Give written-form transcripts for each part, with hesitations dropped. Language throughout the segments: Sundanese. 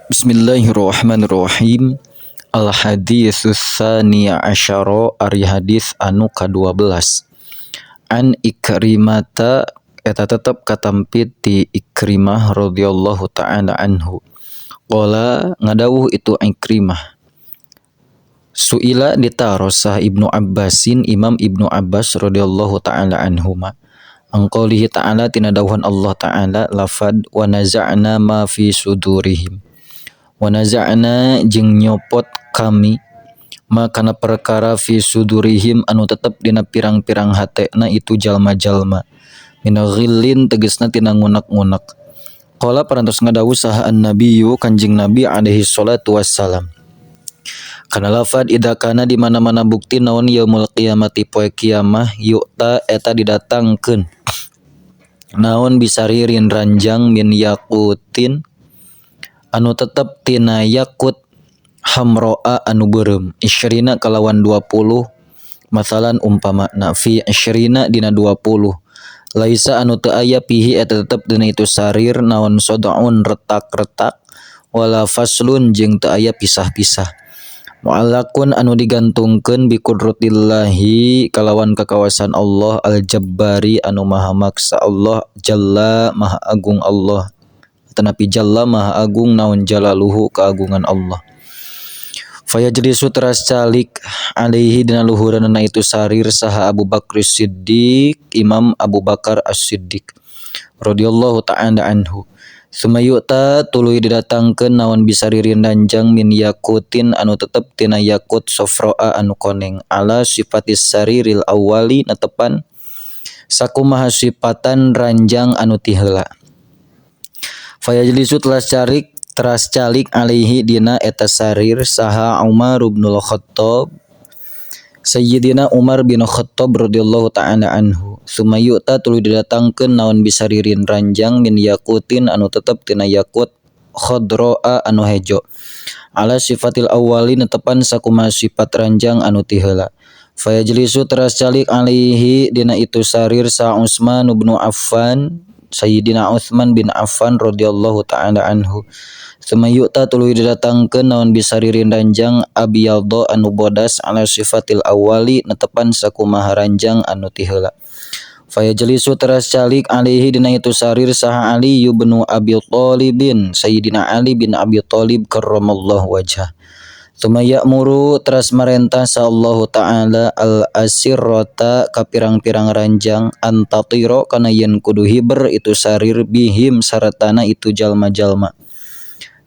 Bismillahirrahmanirrahim. Al-haditsus tsani asyara ari hadis anu ka-12. An Ikrimata eta tetep katampit ti Ikrimah radhiyallahu ta'ala anhu. Qala ngadawuh itu Ikrimah. Suila ditarosah Ibnu Abbasin Imam Ibnu Abbas radhiyallahu ta'ala anhuma. Angqaulihi ta'ala tina dawuhan Allah ta'ala lafad wa naza'na ma fi sudurihim. Wa naza'na jeung nyopot kami makana perkara fi sudurihim anu tetep dina pirang-pirang hatena itu jalma-jalma minaghillin tegasna tina ngunak-ngunak. Qala parantos ngadawuh saha an-nabiyyu Kanjing Nabi alaihi salatu wassalam. Kana lafad idza kana di mana-mana bukti naon yaumul qiyamati poe kiamah yu'ta eta didatangkeun naon bisaririn ranjang min yaqutin anu tetep tina yakut hamroa anu beureum isyrina kalawan 20 masalan umpamana fi isyrina dina 20 laisa anu teu aya pihi eta tetep dina itu sarir naon sodaun retak-retak wala faslun jeung teu aya pisah-pisah mu'allaqun anu digantungkeun bi qudratillahi kalawan kakawasan Allah al-jabbari anu maha maksa Allah jalla maha agung Allah tanapi jalla maha agung naon jalaluhu keagungan Allah. Fayajlisu teras calik alaihi dina luhuranna itu sarir saha Abu Bakr Siddiq Imam Abu Bakar As-Siddiq radhiyallahu ta'ala anhu. Sumayuta tuluy didatangkeun naon bisaririn ranjang min yakutin anu tetep tina yakut sofroa anu koneng ala sifatis sariril awwali netepan sakumaha sifatan ranjang anu ti heula. Fayajlisu teras calik alaihi dina eta sarir saha Umar bin Khattab Sayyidina Umar bin Khattab radhiyallahu ta'ala anhu. Sumayuta tuluy didatangkeun naon bisaririn ranjang min yakutin anu tetep tina yakut khadraa anu hejo ala sifatil awwali netepan sakumaha sifat ranjang anu ti heula. Fayajlisu teras calik alaihi dina itu sarir sa Utsman bin Affan Sayyidina Utsman bin Affan radhiyallahu ta'ala anhu. Sumayuta tuluy didatangkeun naon bisaririn ranjang abiyadha anu bodas ala sifatil awwali netepan sakumaha ranjang anu ti heula. Fayajlisu teras calik alaihi dina itu sarir saha Ali bin Abi Thalibin Sayyidina Ali bin Abi Thalib karramallahu wajhah. Sumayamuru teras marentah sa Allah ta'ala al-asirrata ka pirang-pirang ranjang antatiro kana yen kudu hiber itu sarir bihim saratana itu jalma-jalma.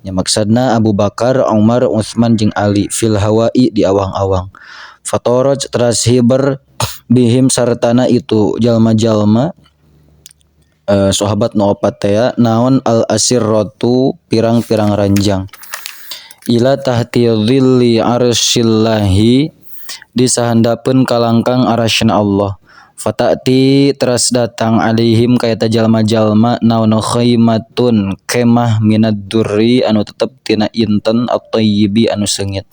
Nya maksudna Abu Bakar, Umar, Utsman jeung Ali fil hawai di awang-awang. Fatoraj teras hiber bihim saratana itu jalma-jalma sahabat nu opat teh naon al-asirratu pirang-pirang ranjang. Ila tahti dhilli arsyillahi disahandapeun kalangkang arasna Allah. Fatati teras datang alaihim ka eta jalma-jalma naon khaimatun kemah minad durri anu tetep tina inten at-thayyibi anu seungit.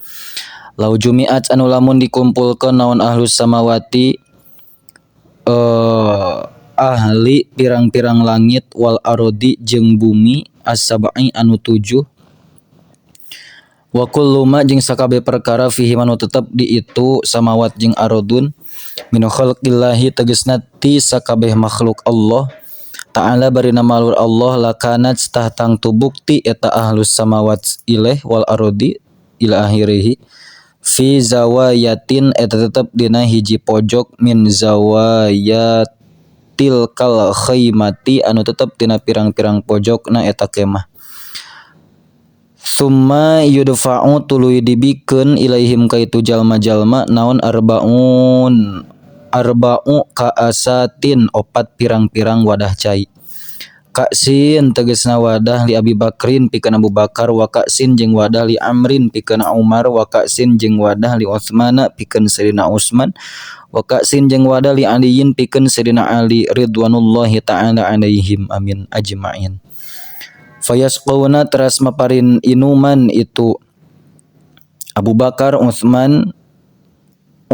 Lau jumi'at anu lamun dikumpulkeun naon ahlus samawati ahli pirang-pirang langit wal arodi jeung bumi as-sab'i anu 7 wa kullu ma jeung sakabeh perkara fihi manu tetep di itu samawat jeung arodun min khalqillahi tegasna ti sakabeh makhluk Allah ta'ala barina malur Allah lakanat tahtang tu bukti eta ahlus samawat ilaih wal arodi ila akhirih fi zawayatin eta tetep dina hiji pojok min zawayatil kal khaymati anu tetep dina pirang-pirang pojokna eta kemah. Summa yudfa'u tuluy dibikeun ilaihim ka itu jalma-jalma naon arba'u ka'asatin opat pirang-pirang wadah cai. Ka'sin tegasna wadah li Abi Bakrin pikeun Abu Bakar wa ka'sin jeung wadah li Amrin pikeun Umar wa ka'sin jeung wadah li Utsmana pikeun Sayyidina Utsman wa ka'sin jeung wadah li Aliyin pikeun Sayyidina Ali ridwanullahi ta'ala alaihim amin ajma'in. Fayasqawna teras maparin inuman itu Abu Bakar, Utsman,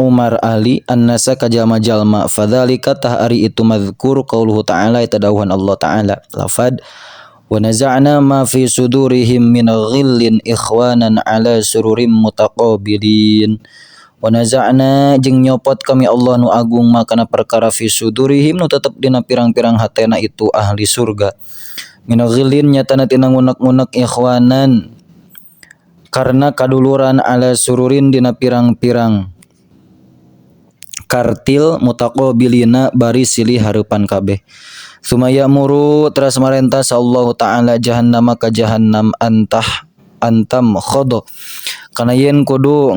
Umar, Ali annasa ka jalma-jalma fadzalika tah ari itu mazkur qauluhu ta'ala eta dawuhan Allah ta'ala lafad wa naza'na ma fi sudurihim min ghillin ikhwanan ala sururim mutaqabilin wa naza'na jeung nyopot kami Allah nu agung makana perkara fi sudurihim nu tetep dina pirang-pirang hatena itu ahli surga min ghillin nyatana tina ngunek-ngunek ikhwanan karena kaduluran ala sururin dina pirang-pirang kartil mutaqabilina bari silih hareupan kabeh. Sumaya muru teras marentah Allah taala jahannam ka jahannam antam khodo kana yen kudu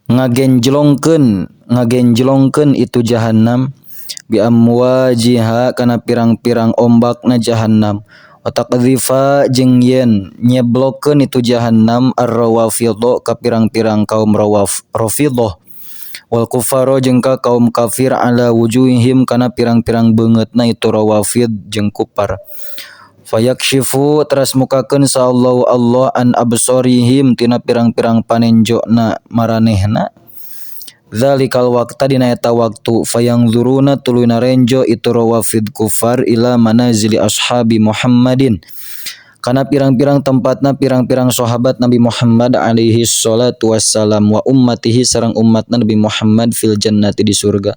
ngagenjlongkeun itu jahannam bi amwajiha kana pirang-pirang ombakna jahannam wa taqdhifa jeung yen nyeblokkeun itu jahannam ar-rawafidho ka pirang-pirang kaum rafidhah wal kufaro jeung ka kaum kafir ala wujuhihim kana pirang-pirang beungeutna itu rawafid jeung kufar fayakshifu teras mukakeun sallallahu Allah an absorihim tina pirang-pirang panenjona maranehna zalikal waqta dina eta waktu fayangzuruna tuluy narenjo itu rawafid kufar ila manazili ashabi Muhammadin kana pirang-pirang tempatna pirang-pirang sahabat Nabi Muhammad alaihi salatu wassalam wa ummatihi sareng umatna Nabi Muhammad fil jannati di surga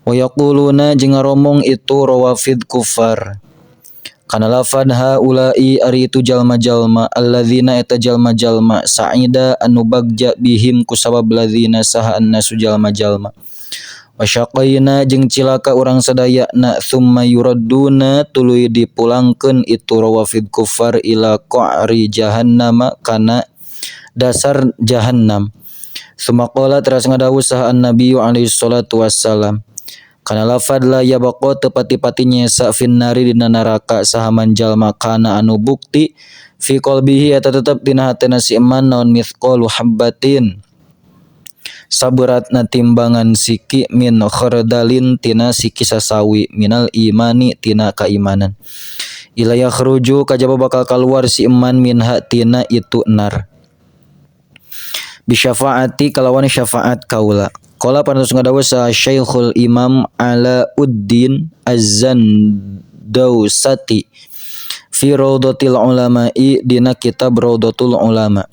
wa yaquluna jeung ngaromong itu rawafid kufar kana lafad haula'i ari itu jalma-jalma alladzina eta jalma-jalma sa'ida anu bagja bihim kusabab ladzina saha annasu jalma-jalma wasyaqaina jeung cilaka urang sadayana summa yuradduna tuluy dipulangkeun itu rawafid kufar ila qa'ri jahannam kana dasar jahannam sumaqala teras ngadawuh saha an-nabiy alaihi salatu wassalam kana lafad la yabqa teu pati-pati nyesa finnari dina neraka saha manjalma kana anu bukti fi qalbihi eta tetep dina hatena si iman naon mithqalu habbatin saberatna timbangan siki min khardalin tina siki sasawi minal imani tina kaimanan ila yakhruju kajaba bakal keluar si iman minha tina itu nar bisyafaati kalawan syafaat kaula qala parantos ngadawuh sa Syekhul Imam Alauddin Az-Zandausati fi Raudhatil Ulama'i dina kitab Raudhatul Ulama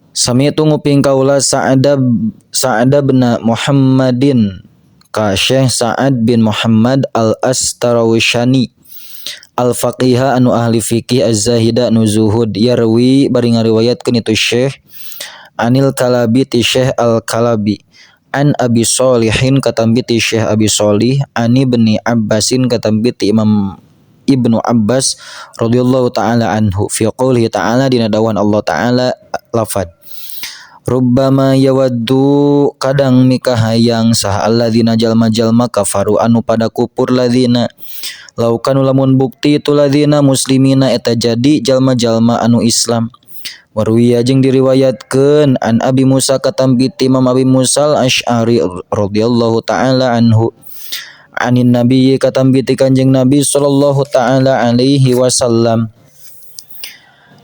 sami itu nguping kaula Sa'ad bin Muhammadin ka Syekh Sa'ad bin Muhammad al-Astarawishani al-faqiha anu ahli fikih az-zahida anu zuhud yarwi bari ngariwayatkeun itu Syekh anil Kalabi ti Syekh al-Kalabi an Abi Sholihin katambi ti Syekh Abi Sholih ani bin Abbasin katambi ti Imam Ibnu Abbas radhiyallahu taala anhu fi qoulih ta'ala dina dawan Allah taala lafad rubbama yawaddu kadang mikahayang sah alladzina jalma-jalma kafaru anu pada kupur ladzina laukanu lamun bukti itu ladzina muslimina eta jadi jalma-jalma anu Islam warwiya jeung diriwayatkeun an Abi Musa katambi Imam Abi Musa al-Asy'ari radhiyallahu taala anhu anin nabiyyi katambi Kanjeng Nabi sallallahu taala alaihi wasallam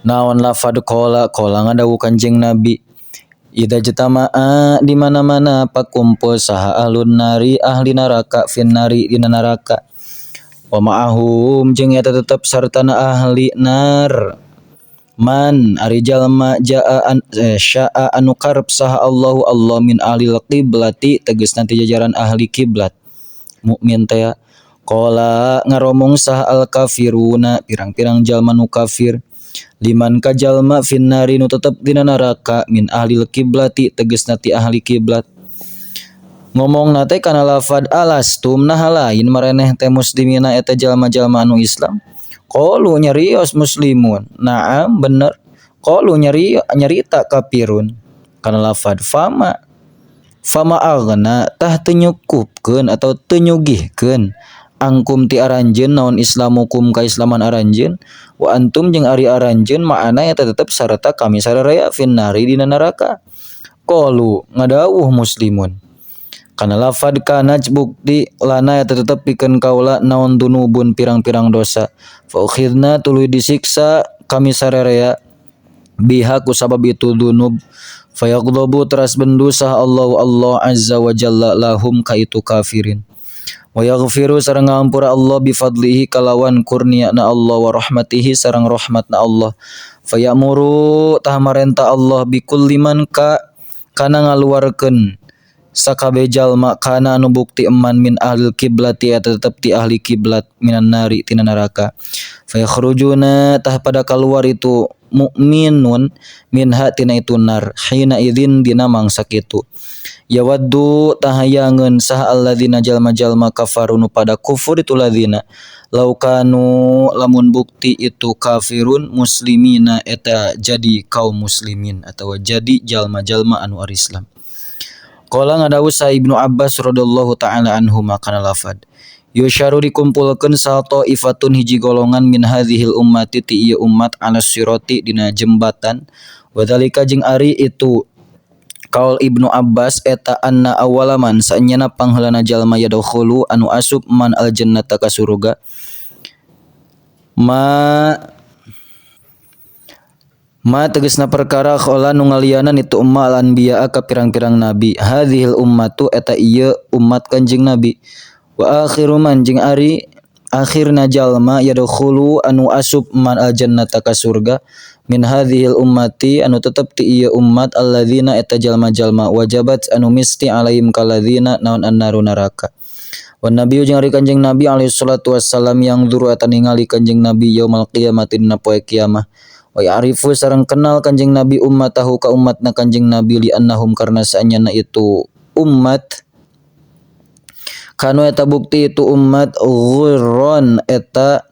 naon lafad qala ngadawuh Kanjeng Nabi ida jatama'a di mana-mana pakumpul saha ahlun nari ahli neraka finnari dina neraka wa ma'ahum jeung eta tetep sartana ahli nar man ari jalma syaa anu karep saha Allahu Allah min ahlil qiblati tegasna ti jajaran ahli kiblat mukmin teh qala ngaromong saha al kafiruna pirang-pirang jalma nu kafir liman ka jalma finnari nu tetep dina neraka min ahlil kiblati tegasna ti ahli kiblat ngomongna teh kana lafad alastum nah lain mareneh teh muslimina eta jalma-jalma anu Islam qalu nyarios muslimun naam bener qalu nyarita kafirun kana lafad fama aghna tah teu nyukupkeun atau teu nyugihkeun angkum ti aranjeun naon islamukum kaislaman aranjeun wa antum jeung ari aranjeun maana eta tetep sarta kami sararea finnari dina neraka qalu ngadawuh muslimun kana lafad kana bukti lana eta tetep pikeun kaula naon dunubun pirang-pirang dosa fa ukhidna tuluy disiksa kami sararea biha ku sabab itu dunub fayaqdabu teras bendu sah Allah azza wa jalla lahum ka itu kafirin wa yaghfiru sareng ngampura Allah bifadlihi kalawan kurniana Allah wa rahmatihi sareng rahmatna Allah fayamuru tah marentah Allah bikulli man kana ngaluarkeun sakabeh jalma kana anu bukti eman min ahlil kiblati eta tetep ti ahli kiblat minan nari tina neraka fayakhrujuna tah pada keluar itu mukminun minha tina itu nar hina idzin dina mangsa kitu yawaddu tahayangeun saha alladzina jalma-jalma kafarun pada kufur itu ladzina laukanu lamun bukti itu kafirun muslimina eta jadi kaum muslimin atau jadi jalma-jalma anu ari Islam. Qala ngadawu sa Ibnu Abbas radhiyallahu taala anhu makana lafad yusyaru dikumpulkeun salto ifatun hiji golongan min hadhil ummati ti ieu umat ala sirati dina jembatan wadzalika jeung ari itu Kaul Ibnu Abbas eta anna awalaman saenyana pangheulana jalma yadkhulu anu asup man al jannata ka surga ma tegasna perkara khola nu ngalianan itu umma al anbiya ka pirang-pirang nabi hadhil ummatu eta ieu umat Kanjing Nabi wa akhiru man jeung ari akhirna jalma yadkhulu anu asup man al jannata ka surga min hadhil ummati anu tetep ti ieu ummat alladzina eta jalma-jalma wajabat anu misti alaihim kaladzina naon annaru neraka wan nabiyyu jeung ari Kanjing Nabi alaihi salatu wassalam yang dzuru eta ningali Kanjing Nabi yaumul qiyamah dina poe kiamah wa ya'rifu sareng kenal Kanjing Nabi ummatahu ka umatna Kanjing Nabi li annahum karna saenyana itu umat kanu eta bukti itu umat ghurron eta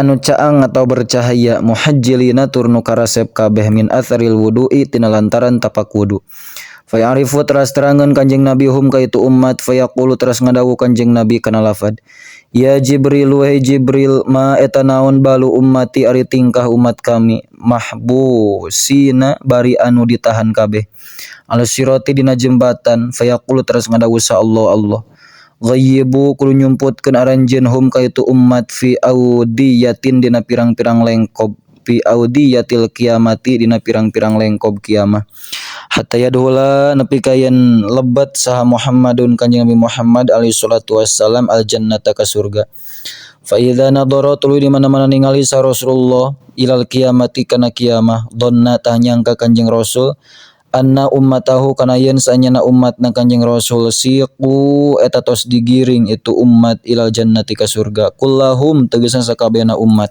anu caang atau bercahaya muhajjilina turnu karasep kabeh min atharil wudu'i tina lantaran tapak wudu fayarifu teras terangan Kanjing Nabi hum ka itu umat fayaqulu teras ngadawu Kanjing Nabi kana lafad ya Jibril wahai Jibril ma eta naon balu ummati ari tingkah umat kami mahbusina bari anu ditahan kabeh ala sirati dina jembatan fayaqulu teras ngadawu sa Allah ghayyibu kudu nyumputkeun aranjeun hum ka itu umat fi audiyatin dina pirang-pirang lengkob fi audiyatil kiamati dina pirang-pirang lengkob kiamah hatta yadhula nepi ka yen lebat saha Muhammadun Kanjeng Nabi Muhammad alaihi salatu wassalam al jannata ka surga fa idza nadara tuluy di mana-mana ningali sa Rasulullah ilal kiamati kana kiamah donna tah nyangka Kanjeng Rasul anna ummatahu kana yen saenyana umatna Kanjeng Rasul siqu eta tos digiring itu umat ilal jannati ka surga kullahum tegasna sakabehna umat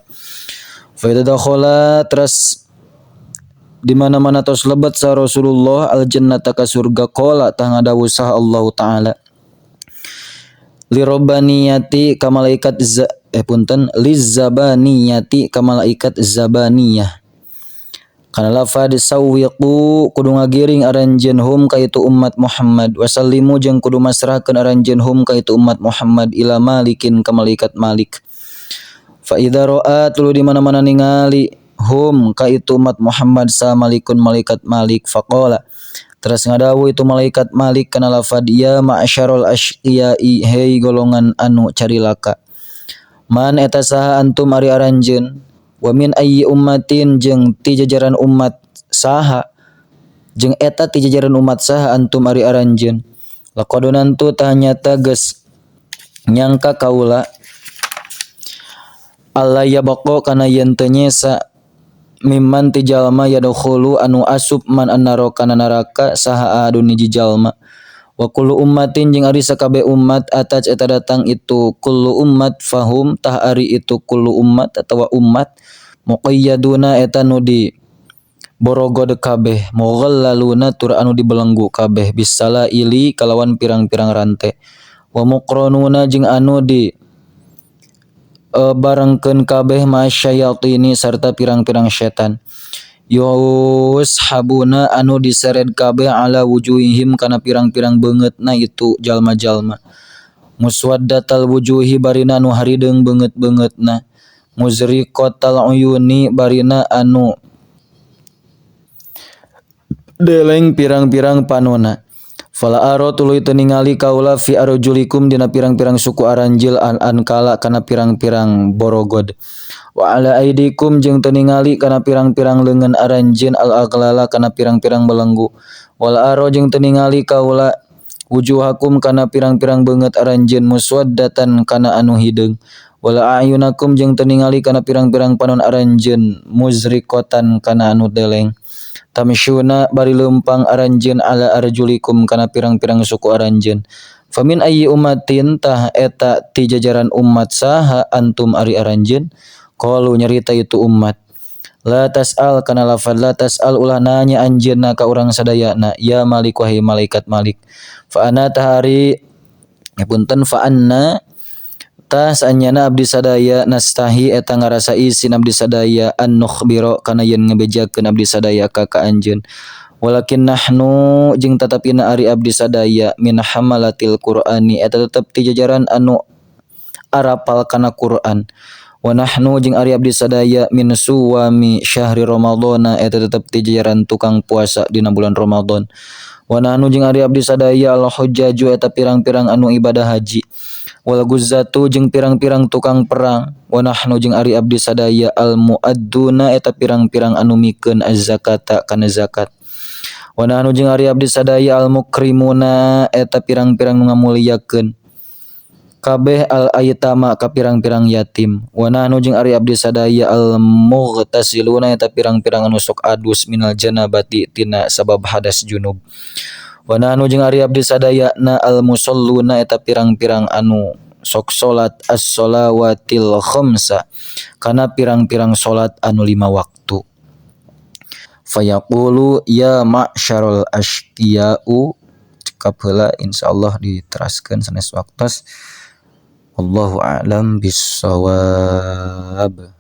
fa idakhala teras di mana-mana tos lebat sa Rasulullah al jannata ka surga qala tah ngadawu sah Allah taala li robbaniyati ka malaikat lizabaniyati ka malaikat zabaniyah kana lafad sawwiqu kudu ngagiring aranjeun hum ka itu umat Muhammad wasallimu jeung kudu masrahkeun aranjeun hum ka itu umat Muhammad ila malikin ka malaikat Malik fa idza ra'a tuluy di mana-mana ningali hum ka itu umat Muhammad sa malikun malaikat Malik faqala teras ngadawu itu malaikat Malik kana lafad ya ma'syarul asqiyai hei golongan anu carilaka man eta saha antum ari aranjeun wa min ayyi ummatin jeung ti jajaran umat saha jeung eta ti jajaran umat saha antum ari aranjeun laqad nantu tah nyata geus nyangka kaula Allah yabaqo kana yen teu nyesa mimman ti jalma yadkhulu anu asup man annaro kana neraka saha adun hiji jalma wa kullu ummatin jeung ari sakabeh umat ataj eta datang itu kullu ummat fahum tah ari itu kullu ummat atawa umat muqayyaduna eta nu di borogod kabeh mughallaluna tur anu dibelenggu kabeh bisalaili kalawan pirang-pirang rante wa muqranuna jeung anu di barengkeun kabeh masyayatini sarta pirang-pirang setan yushabuna anu disered kabeh ala wujuhihim kana pirang-pirang beungeutna itu jalma-jalma muswaddatal wujuhi barina anu harideung beungeut-beungeutna muzriqatal uyuni barina anu deleng pirang-pirang panona fala aro tuluy teu ningali kaula fi arjulikum dina pirang-pirang suku aranjil an kala kana pirang-pirang borogod wa ala aidikum jeung teu ningali kana pirang-pirang leungeun aranjeun al aghlala kana pirang-pirang belenggu wal aro jeung teu ningali kaula wujuhakum kana pirang-pirang beungeut aranjeun muswaddatan kana anu hideung wala ayunakum jeung teu ningali kana pirang-pirang panon aranjeun muzriqatan kana anu deleng tamsyuna bari leumpang aranjeun ala arjulikum kana pirang-pirang suku aranjeun famin ayyi ummatin tah eta ti jajaran umat saha antum ari aranjeun qalu nyarita itu umat la tas'al kana lafaz la tas'al ulah nanya anjeunna ka urang sadayana ya malik wahai malaikat malik fa ana tahari punten fa anna tas anyana abdi sadaya nastahi eta ngarasa isin abdi sadaya an nukhbiro kana yen ngabejakeun abdi sadaya ka anjeun walakin nahnu jeung tatapina ari abdi sadaya min hamalatil qur'ani eta tetep ti jajaran anu arapal kana Qur'an wa nahnu jeung ari abdi sadaya min suwami syahri ramadhana eta tetep ti jajaran tukang puasa dina bulan Ramadan wa nahnu jeung ari abdi sadaya al hujjaju eta pirang-pirang anu ibadah haji wal guzzatu jeung pirang-pirang tukang perang wa nahnu jeung ari abdi sadaya al muadduna eta pirang-pirang anu mikeun az-zakata kana zakat wa nahnu jeung ari abdi sadaya al mukrimuna eta pirang-pirang nu ngamuliakeun kabeh al aytama ka pirang-pirang yatim wa nahnu jeung ari abdi sadaya al mughtasiluna eta pirang-pirang anu sok adus minal janabati tina sabab hadas junub wa nahnu jeung ari abdi sadaya na al musalluna eta pirang-pirang anu sok salat as-shalawatil khamsa kana pirang-pirang salat anu 5 waktu fayaqulu ya ma'syarul asqiya'u cekap heula insyaallah diteraskeun sanes waktos. Wallahu a'lam bissawab.